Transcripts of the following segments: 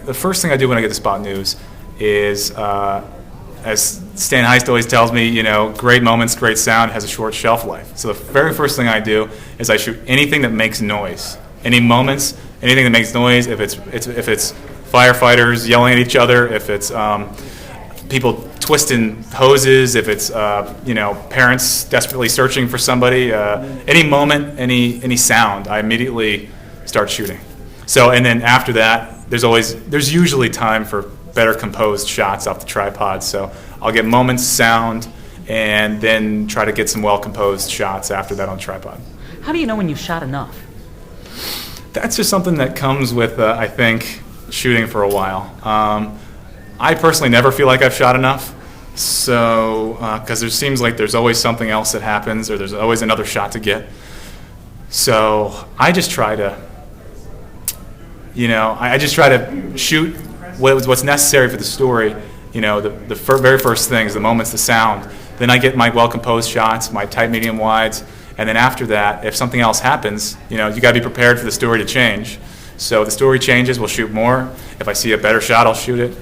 the first thing I do when I get to spot news is, as Stan Heist always tells me, great moments, great sound has a short shelf life. So the very first thing I do is I shoot anything that makes noise. Any moments, anything that makes noise. If it's firefighters yelling at each other, if it's people twisting hoses, if it's parents desperately searching for somebody, any moment, any sound, I immediately start shooting. So, and then after that, there's usually time for better composed shots off the tripod. So I'll get moments, sound, and then try to get some well composed shots after that on tripod. How do you know when you've shot enough? That's just something that comes with, I think, shooting for a while. I personally never feel like I've shot enough, so because there seems like there's always something else that happens, or there's always another shot to get. So I just try to, I just try to shoot what's necessary for the story. The very first things, the moments, the sound. Then I get my well-composed shots, my tight, medium wides, and then after that, if something else happens, you got to be prepared for the story to change. So if the story changes, we'll shoot more. If I see a better shot, I'll shoot it.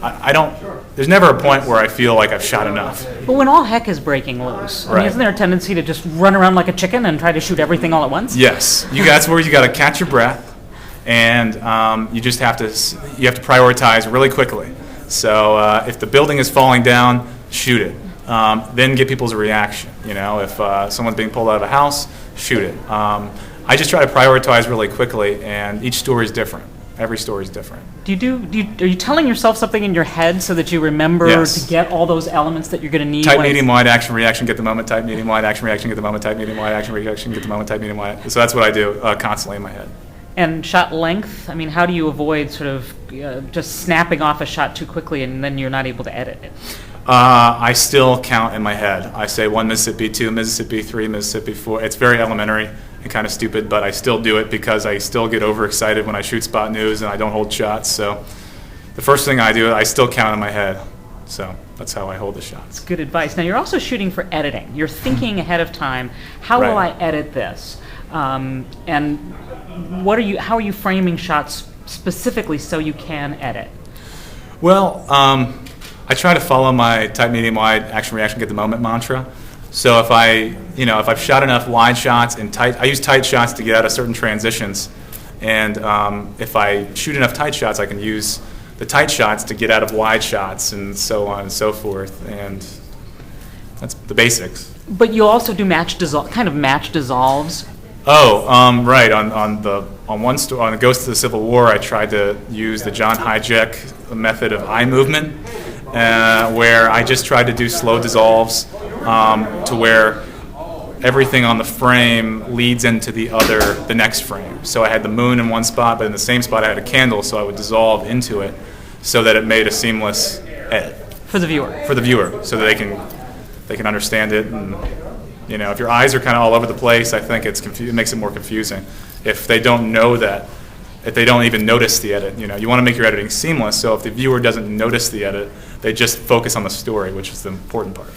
There's never a point where I feel like I've shot enough. But when all heck is breaking loose, right. Isn't there a tendency to just run around like a chicken and try to shoot everything all at once? Yes, that's where you got to catch your breath, and you just have to prioritize really quickly. So if the building is falling down, shoot it. Then get people's reaction. If someone's being pulled out of a house, shoot it. I just try to prioritize really quickly, and each story is different. Every story is different. Are you telling yourself something in your head so that you remember Yes. to get all those elements that you're going to need? Tight, medium, wide, action, reaction, get the moment, tight, medium, wide, action, reaction, get the moment, tight, medium, wide, action, reaction, get the moment, tight, medium, wide. So that's what I do constantly in my head. And shot length, how do you avoid sort of just snapping off a shot too quickly and then you're not able to edit it? I still count in my head. I say 1 Mississippi, 2 Mississippi, 3 Mississippi, 4. It's very elementary and kind of stupid, but I still do it because I still get overexcited when I shoot spot news and I don't hold shots. So the first thing I do, I still count in my head. So that's how I hold the shots. That's good advice. Now you're also shooting for editing. You're thinking ahead of time, how will I edit this? And how are you framing shots specifically so you can edit? Well, I try to follow my tight, medium, wide, action, reaction, get the moment mantra. So if I've shot enough wide shots and tight, I use tight shots to get out of certain transitions. And if I shoot enough tight shots, I can use the tight shots to get out of wide shots, and so on and so forth. And that's the basics. But you also do match dissolves. Oh, right. On the Ghost of the Civil War, I tried to use the John Hijack method of eye movement, where I just tried to do slow dissolves to where everything on the frame leads into the next frame. So I had the moon in one spot, but in the same spot I had a candle, so I would dissolve into it so that it made a seamless edit. For the viewer, so that they can understand it. And if your eyes are kind of all over the place, I think it makes it more confusing. If they don't know that, if they don't even notice the edit, you want to make your editing seamless. So if the viewer doesn't notice the edit, they just focus on the story, which is the important part.